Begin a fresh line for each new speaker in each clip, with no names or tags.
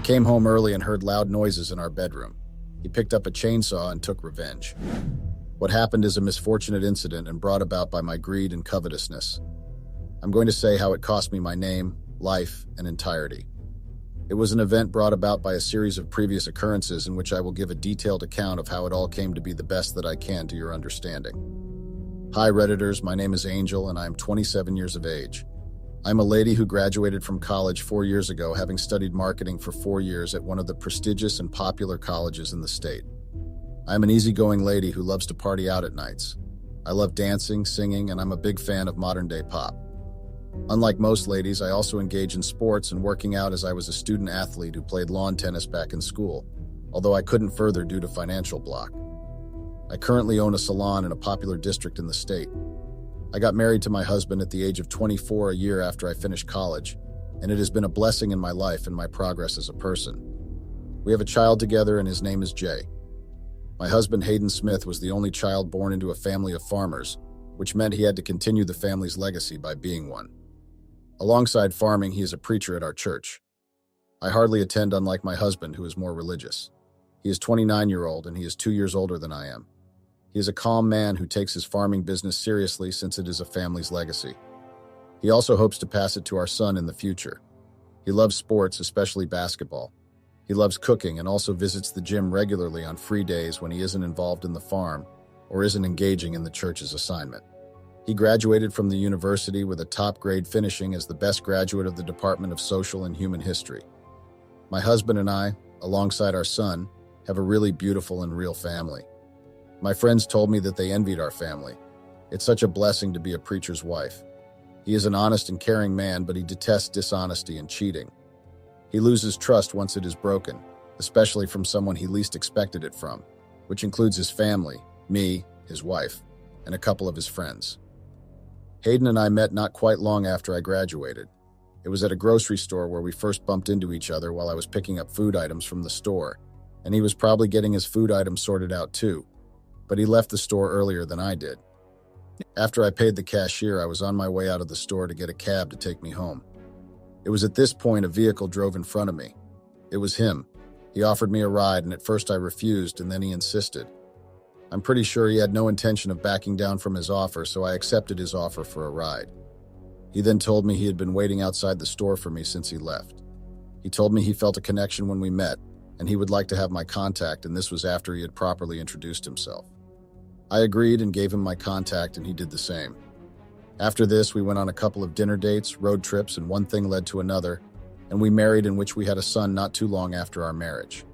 came home early and heard loud noises in our bedroom. He picked up a chainsaw and took revenge. What happened is a misfortunate incident and brought about by my greed and covetousness. I'm going to say how it cost me my name, life, and entirety. It was an event brought about by a series of previous occurrences in which I will give a detailed account of how it all came to be the best that I can to your understanding. Hi Redditors, my name is Angel and I am 27 years of age. I'm a lady who graduated from college 4 years ago, having studied marketing for 4 years at one of the prestigious and popular colleges in the state. I'm an easygoing lady who loves to party out at nights. I love dancing, singing, and I'm a big fan of modern-day pop. Unlike most ladies, I also engage in sports and working out, as I was a student athlete who played lawn tennis back in school, although I couldn't further due to financial block. I currently own a salon in a popular district in the state. I got married to my husband at the age of 24 a year after I finished college, and it has been a blessing in my life and my progress as a person. We have a child together and his name is Jay. My husband Hayden Smith was the only child born into a family of farmers, which meant he had to continue the family's legacy by being one. Alongside farming, he is a preacher at our church. I hardly attend, unlike my husband, who is more religious. He is 29-year-old and he is 2 years older than I am. He is a calm man who takes his farming business seriously since it is a family's legacy. He also hopes to pass it to our son in the future. He loves sports, especially basketball. He loves cooking and also visits the gym regularly on free days when he isn't involved in the farm or isn't engaging in the church's assignment. He graduated from the university with a top grade, finishing as the best graduate of the Department of Social and Human History. My husband and I, alongside our son, have a really beautiful and real family. My friends told me that they envied our family. It's such a blessing to be a preacher's wife. He is an honest and caring man, but he detests dishonesty and cheating. He loses trust once it is broken, especially from someone he least expected it from, which includes his family, me, his wife, and a couple of his friends. Hayden and I met not quite long after I graduated. It was at a grocery store where we first bumped into each other while I was picking up food items from the store, and he was probably getting his food items sorted out too, but he left the store earlier than I did. After I paid the cashier, I was on my way out of the store to get a cab to take me home. It was at this point a vehicle drove in front of me. It was him. He offered me a ride, and at first I refused, and then he insisted. I'm pretty sure he had no intention of backing down from his offer, so I accepted his offer for a ride. He then told me he had been waiting outside the store for me since he left. He told me he felt a connection when we met, and he would like to have my contact, and this was after he had properly introduced himself. I agreed and gave him my contact, and he did the same. After this, we went on a couple of dinner dates, road trips, and one thing led to another, and we married, in which we had a son not too long after our marriage.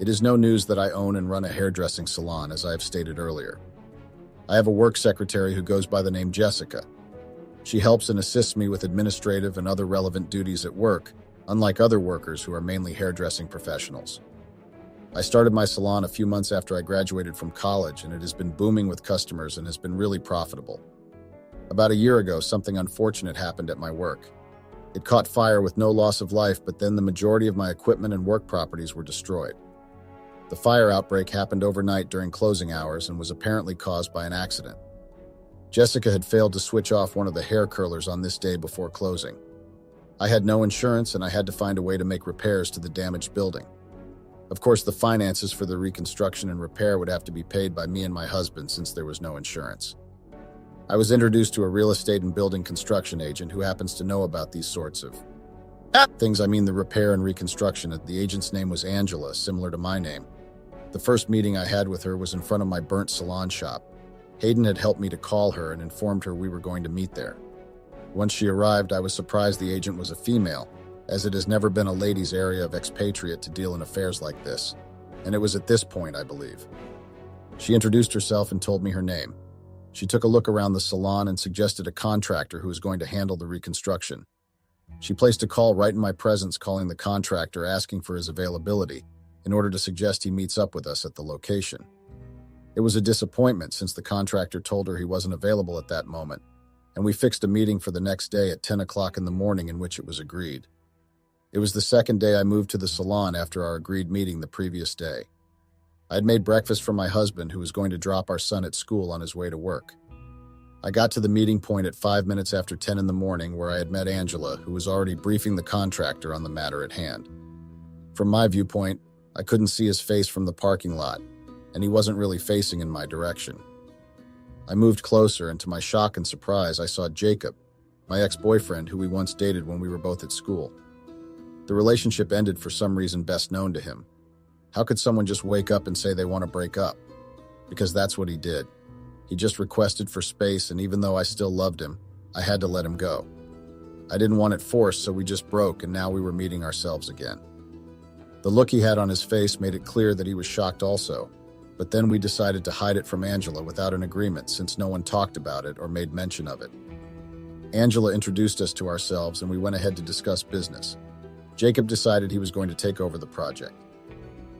It is no news that I own and run a hairdressing salon, as I have stated earlier. I have a work secretary who goes by the name Jessica. She helps and assists me with administrative and other relevant duties at work, unlike other workers who are mainly hairdressing professionals. I started my salon a few months after I graduated from college, and it has been booming with customers and has been really profitable. About a year ago, something unfortunate happened at my work. It caught fire with no loss of life, but then the majority of my equipment and work properties were destroyed. The fire outbreak happened overnight during closing hours and was apparently caused by an accident. Jessica had failed to switch off one of the hair curlers on this day before closing. I had no insurance, and I had to find a way to make repairs to the damaged building. Of course, the finances for the reconstruction and repair would have to be paid by me and my husband since there was no insurance. I was introduced to a real estate and building construction agent who happens to know about these sorts of things. I mean the repair and reconstruction. The agent's name was Angela, similar to my name. The first meeting I had with her was in front of my burnt salon shop. Hayden had helped me to call her and informed her we were going to meet there. Once she arrived, I was surprised the agent was a female, as it has never been a ladies' area of expatriate to deal in affairs like this, and it was at this point, I believe. She introduced herself and told me her name. She took a look around the salon and suggested a contractor who was going to handle the reconstruction. She placed a call right in my presence, calling the contractor, asking for his availability in order to suggest he meets up with us at the location. It was a disappointment since the contractor told her he wasn't available at that moment, and we fixed a meeting for the next day at 10 o'clock in the morning, in which it was agreed. It was the second day I moved to the salon after our agreed meeting the previous day. I had made breakfast for my husband, who was going to drop our son at school on his way to work. I got to the meeting point at 5 minutes after 10 in the morning, where I had met Angela, who was already briefing the contractor on the matter at hand. From my viewpoint, I couldn't see his face from the parking lot, and he wasn't really facing in my direction. I moved closer, and to my shock and surprise, I saw Jacob, my ex-boyfriend who we once dated when we were both at school. The relationship ended for some reason best known to him. How could someone just wake up and say they want to break up? Because that's what he did. He just requested for space, and even though I still loved him, I had to let him go. I didn't want it forced, so we just broke, and now we were meeting ourselves again. The look he had on his face made it clear that he was shocked also, but then we decided to hide it from Angela without an agreement since no one talked about it or made mention of it. Angela introduced us to ourselves, and we went ahead to discuss business. Jacob decided he was going to take over the project.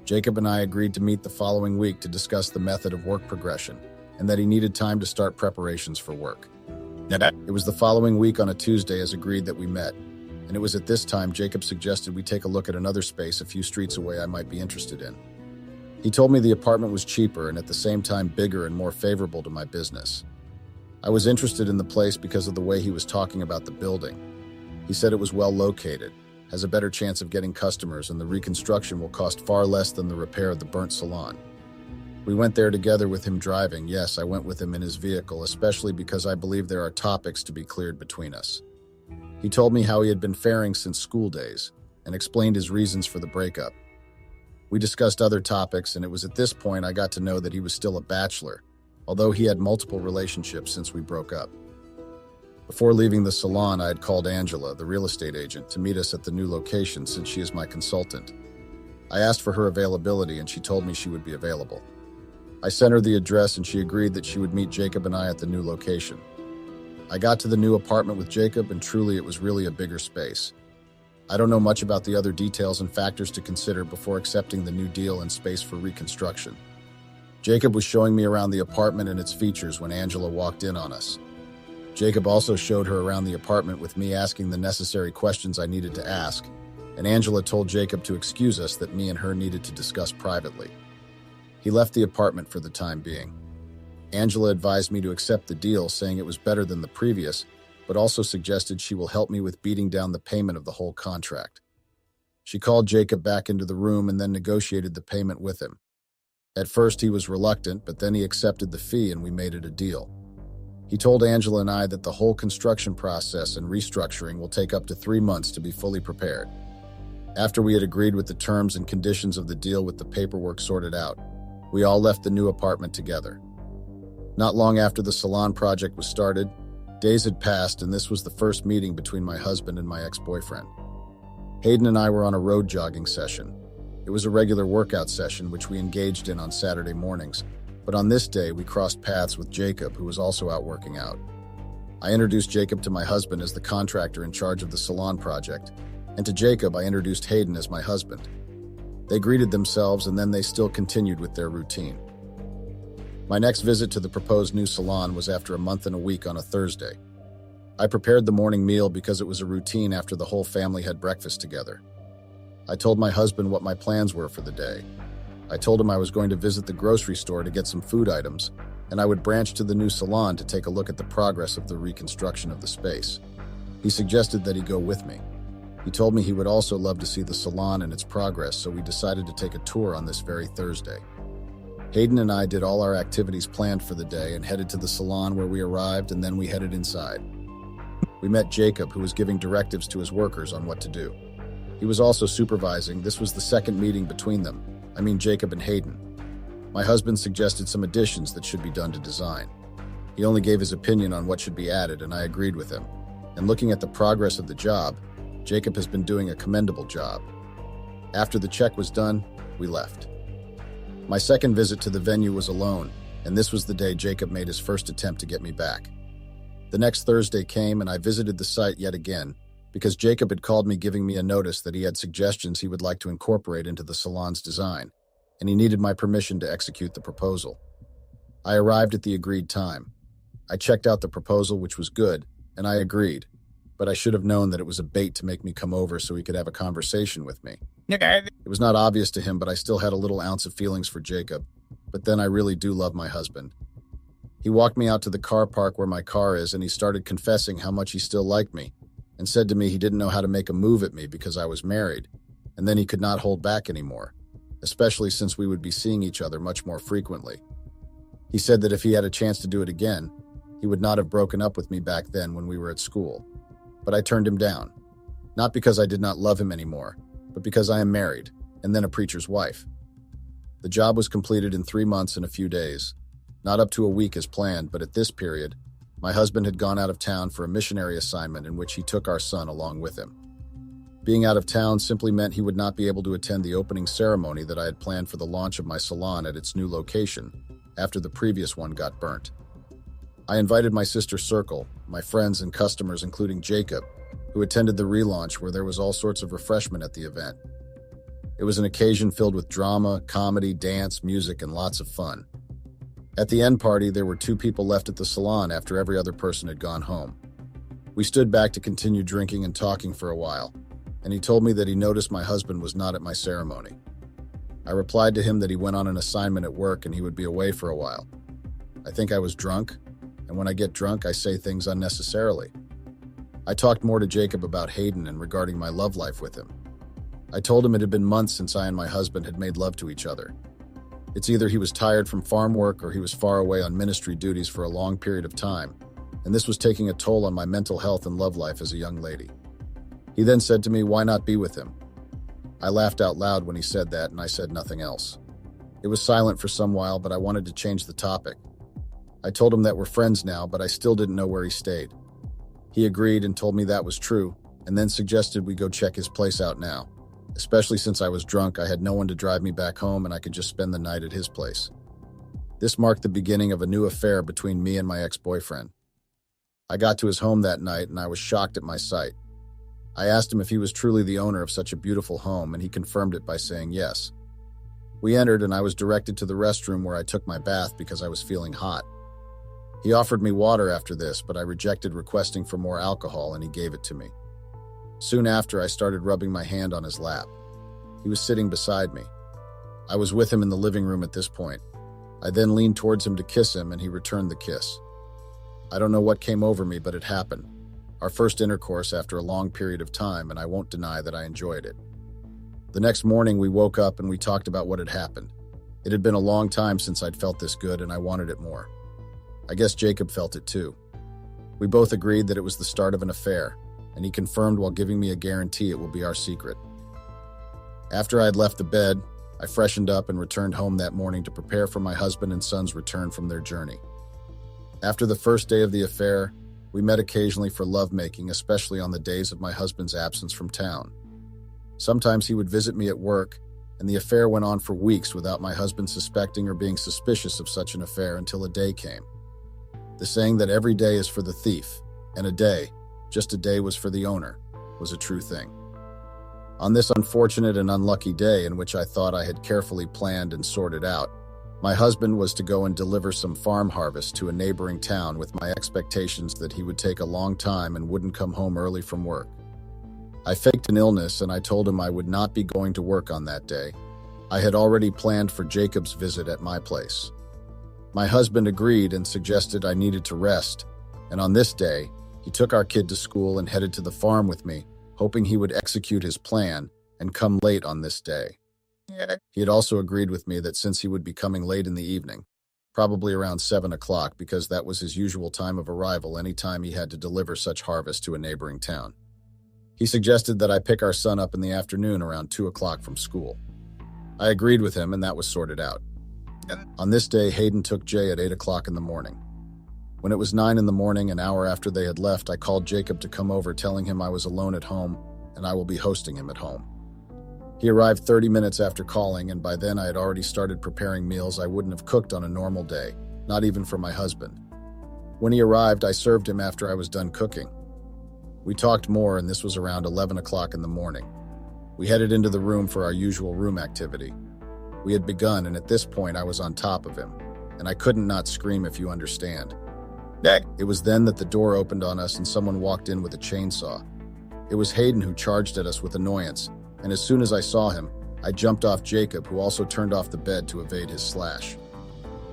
Jacob and I agreed to meet the following week to discuss the method of work progression, and that he needed time to start preparations for work. It was the following week on a Tuesday as agreed that we met, and it was at this time Jacob suggested we take a look at another space a few streets away I might be interested in. He told me the apartment was cheaper and at the same time bigger and more favorable to my business. I was interested in the place because of the way he was talking about the building. He said it was well located, has a better chance of getting customers, and the reconstruction will cost far less than the repair of the burnt salon. We went there together with him driving. Yes, I went with him in his vehicle, especially because I believe there are topics to be cleared between us. He told me how he had been faring since school days and explained his reasons for the breakup. We discussed other topics, and it was at this point I got to know that he was still a bachelor, although he had multiple relationships since we broke up. Before leaving the salon, I had called Angela, the real estate agent, to meet us at the new location since she is my consultant. I asked for her availability, and she told me she would be available. I sent her the address, and she agreed that she would meet Jacob and I at the new location. I got to the new apartment with Jacob, and truly it was really a bigger space. I don't know much about the other details and factors to consider before accepting the new deal and space for reconstruction. Jacob was showing me around the apartment and its features when Angela walked in on us. Jacob also showed her around the apartment with me asking the necessary questions I needed to ask, and Angela told Jacob to excuse us that me and her needed to discuss privately. He left the apartment for the time being. Angela advised me to accept the deal, saying it was better than the previous, but also suggested she will help me with beating down the payment of the whole contract. She called Jacob back into the room and then negotiated the payment with him. At first he was reluctant, but then he accepted the fee and we made it a deal. He told Angela and I that the whole construction process and restructuring will take up to 3 months to be fully prepared. After we had agreed with the terms and conditions of the deal with the paperwork sorted out, we all left the new apartment together. Not long after the salon project was started, days had passed, and this was the first meeting between my husband and my ex-boyfriend. Hayden and I were on a road jogging session. It was a regular workout session which we engaged in on Saturday mornings, but on this day we crossed paths with Jacob, who was also out working out. I introduced Jacob to my husband as the contractor in charge of the salon project, and to Jacob I introduced Hayden as my husband. They greeted themselves, and then they still continued with their routine. My next visit to the proposed new salon was after a month and a week on a Thursday. I prepared the morning meal because it was a routine after the whole family had breakfast together. I told my husband what my plans were for the day. I told him I was going to visit the grocery store to get some food items, and I would branch to the new salon to take a look at the progress of the reconstruction of the space. He suggested that he go with me. He told me he would also love to see the salon and its progress, so we decided to take a tour on this very Thursday. Hayden and I did all our activities planned for the day and headed to the salon where we arrived, and then we headed inside. We met Jacob, who was giving directives to his workers on what to do. He was also supervising. This was the second meeting between them. Jacob and Hayden. My husband suggested some additions that should be done to design. He only gave his opinion on what should be added, and I agreed with him. And looking at the progress of the job, Jacob has been doing a commendable job. After the check was done, we left. My second visit to the venue was alone, and this was the day Jacob made his first attempt to get me back. The next Thursday came, and I visited the site yet again, because Jacob had called me giving me a notice that he had suggestions he would like to incorporate into the salon's design, and he needed my permission to execute the proposal. I arrived at the agreed time. I checked out the proposal, which was good, and I agreed, but I should have known that it was a bait to make me come over so he could have a conversation with me. It was not obvious to him, but I still had a little ounce of feelings for Jacob, but then I really do love my husband. He walked me out to the car park where my car is, and he started confessing how much he still liked me, and said to me he didn't know how to make a move at me because I was married, and then he could not hold back anymore, especially since we would be seeing each other much more frequently. He said that if he had a chance to do it again, he would not have broken up with me back then when we were at school. But I turned him down. Not because I did not love him anymore, but because I am married, and then a preacher's wife. The job was completed in 3 months and a few days. Not up to a week as planned, but at this period, my husband had gone out of town for a missionary assignment in which he took our son along with him. Being out of town simply meant he would not be able to attend the opening ceremony that I had planned for the launch of my salon at its new location, after the previous one got burnt. I invited my sister Circle, my friends and customers including Jacob, who attended the relaunch where there was all sorts of refreshment at the event. It was an occasion filled with drama, comedy, dance, music, and lots of fun. At the end party, there were 2 people left at the salon after every other person had gone home. We stood back to continue drinking and talking for a while, and he told me that he noticed my husband was not at my ceremony. I replied to him that he went on an assignment at work and he would be away for a while. I think I was drunk, and when I get drunk, I say things unnecessarily. I talked more to Jacob about Hayden and regarding my love life with him. I told him it had been months since I and my husband had made love to each other. It's either he was tired from farm work or he was far away on ministry duties for a long period of time, and this was taking a toll on my mental health and love life as a young lady. He then said to me, "Why not be with him?" I laughed out loud when he said that, and I said nothing else. It was silent for some while, but I wanted to change the topic. I told him that we're friends now, but I still didn't know where he stayed. He agreed and told me that was true, and then suggested we go check his place out now. Especially since I was drunk, I had no one to drive me back home and I could just spend the night at his place. This marked the beginning of a new affair between me and my ex-boyfriend. I got to his home that night and I was shocked at my sight. I asked him if he was truly the owner of such a beautiful home, and he confirmed it by saying yes. We entered and I was directed to the restroom where I took my bath because I was feeling hot. He offered me water after this, but I rejected requesting for more alcohol and he gave it to me. Soon after, I started rubbing my hand on his lap. He was sitting beside me. I was with him in the living room at this point. I then leaned towards him to kiss him and he returned the kiss. I don't know what came over me, but it happened. Our first intercourse after a long period of time, and I won't deny that I enjoyed it. The next morning, we woke up and we talked about what had happened. It had been a long time since I'd felt this good and I wanted it more. I guess Jacob felt it too. We both agreed that it was the start of an affair, and he confirmed while giving me a guarantee it will be our secret. After I had left the bed, I freshened up and returned home that morning to prepare for my husband and son's return from their journey. After the first day of the affair, we met occasionally for lovemaking, especially on the days of my husband's absence from town. Sometimes he would visit me at work, and the affair went on for weeks without my husband suspecting or being suspicious of such an affair until a day came. The saying that every day is for the thief, and a day, just a day was for the owner, was a true thing. On this unfortunate and unlucky day in which I thought I had carefully planned and sorted out, my husband was to go and deliver some farm harvest to a neighboring town with my expectations that he would take a long time and wouldn't come home early from work. I faked an illness and I told him I would not be going to work on that day. I had already planned for Jacob's visit at my place. My husband agreed and suggested I needed to rest, and on this day, he took our kid to school and headed to the farm with me, hoping he would execute his plan and come late on this day. He had also agreed with me that since he would be coming late in the evening, probably around 7 o'clock because that was his usual time of arrival any time he had to deliver such harvest to a neighboring town. He suggested that I pick our son up in the afternoon around 2 o'clock from school. I agreed with him and that was sorted out. On this day, Hayden took Jay at 8 o'clock in the morning. When it was 9 in the morning, an hour after they had left, I called Jacob to come over, telling him I was alone at home and I will be hosting him at home. He arrived 30 minutes after calling, and by then I had already started preparing meals I wouldn't have cooked on a normal day, not even for my husband. When he arrived, I served him after I was done cooking. We talked more, and this was around 11 o'clock in the morning. We headed into the room for our usual room activity. We had begun, and at this point I was on top of him, and I couldn't not scream, if you understand. It was then that the door opened on us and someone walked in with a chainsaw. It was Hayden who charged at us with annoyance, and as soon as I saw him, I jumped off Jacob, who also turned off the bed to evade his slash.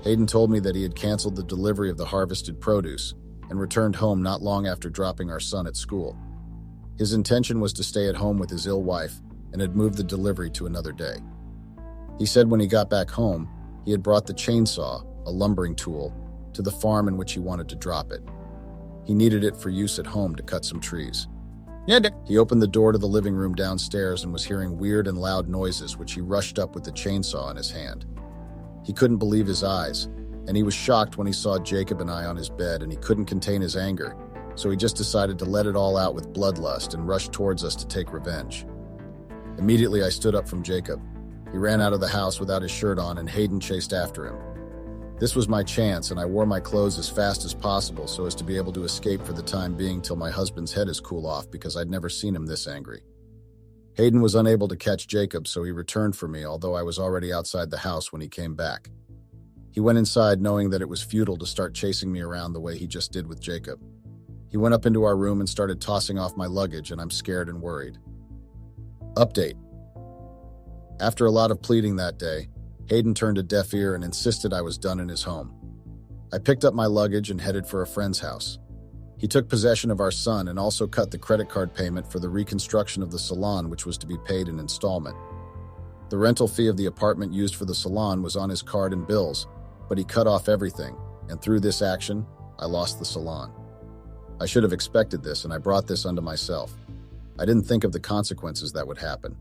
Hayden told me that he had canceled the delivery of the harvested produce and returned home not long after dropping our son at school. His intention was to stay at home with his ill wife, and had moved the delivery to another day. He said when he got back home, he had brought the chainsaw, a lumbering tool, to the farm in which he wanted to drop it. He needed it for use at home to cut some trees. He opened the door to the living room downstairs and was hearing weird and loud noises, which he rushed up with the chainsaw in his hand. He couldn't believe his eyes, and he was shocked when he saw Jacob and I on his bed, and he couldn't contain his anger, so he just decided to let it all out with bloodlust and rushed towards us to take revenge. Immediately, I stood up from Jacob. He ran out of the house without his shirt on, and Hayden chased after him. This was my chance, and I wore my clothes as fast as possible so as to be able to escape for the time being till my husband's head is cool off, because I'd never seen him this angry. Hayden was unable to catch Jacob, so he returned for me, although I was already outside the house when he came back. He went inside knowing that it was futile to start chasing me around the way he just did with Jacob. He went up into our room and started tossing off my luggage, and I'm scared and worried. Update. After a lot of pleading that day, Hayden turned a deaf ear and insisted I was done in his home. I picked up my luggage and headed for a friend's house. He took possession of our son and also cut the credit card payment for the reconstruction of the salon, which was to be paid in installment. The rental fee of the apartment used for the salon was on his card and bills, but he cut off everything, and through this action, I lost the salon. I should have expected this, and I brought this unto myself. I didn't think of the consequences that would happen.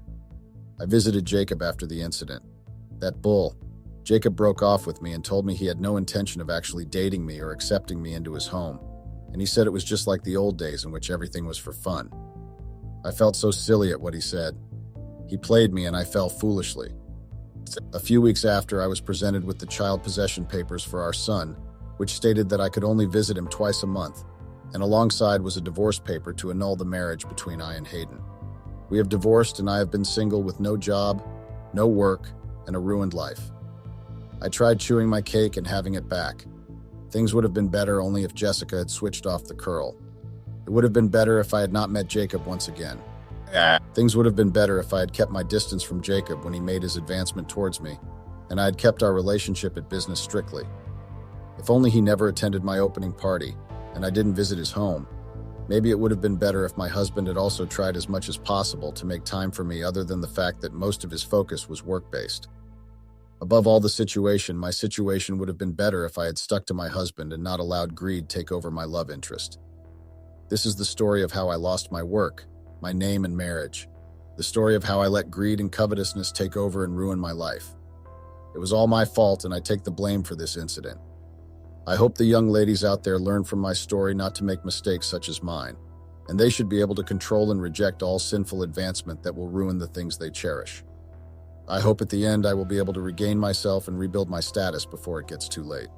I visited Jacob after the incident. That bull. Jacob broke off with me and told me he had no intention of actually dating me or accepting me into his home, and he said it was just like the old days in which everything was for fun. I felt so silly at what he said. He played me and I fell foolishly. A few weeks after, I was presented with the child possession papers for our son, which stated that I could only visit him twice a month, and alongside was a divorce paper to annul the marriage between I and Hayden. We have divorced, and I have been single with no job, no work, and a ruined life. I tried chewing my cake and having it back. Things would have been better only if Jessica had switched off the curl. It would have been better if I had not met Jacob once again. Things would have been better if I had kept my distance from Jacob when he made his advancement towards me, and I had kept our relationship at business strictly. If only he never attended my opening party, and I didn't visit his home. Maybe it would have been better if my husband had also tried as much as possible to make time for me, other than the fact that most of his focus was work-based. Above all, my situation would have been better if I had stuck to my husband and not allowed greed take over my love interest. This is the story of how I lost my work, my name, and marriage. The story of how I let greed and covetousness take over and ruin my life. It was all my fault, and I take the blame for this incident. I hope the young ladies out there learn from my story not to make mistakes such as mine, and they should be able to control and reject all sinful advancement that will ruin the things they cherish. I hope at the end I will be able to regain myself and rebuild my status before it gets too late.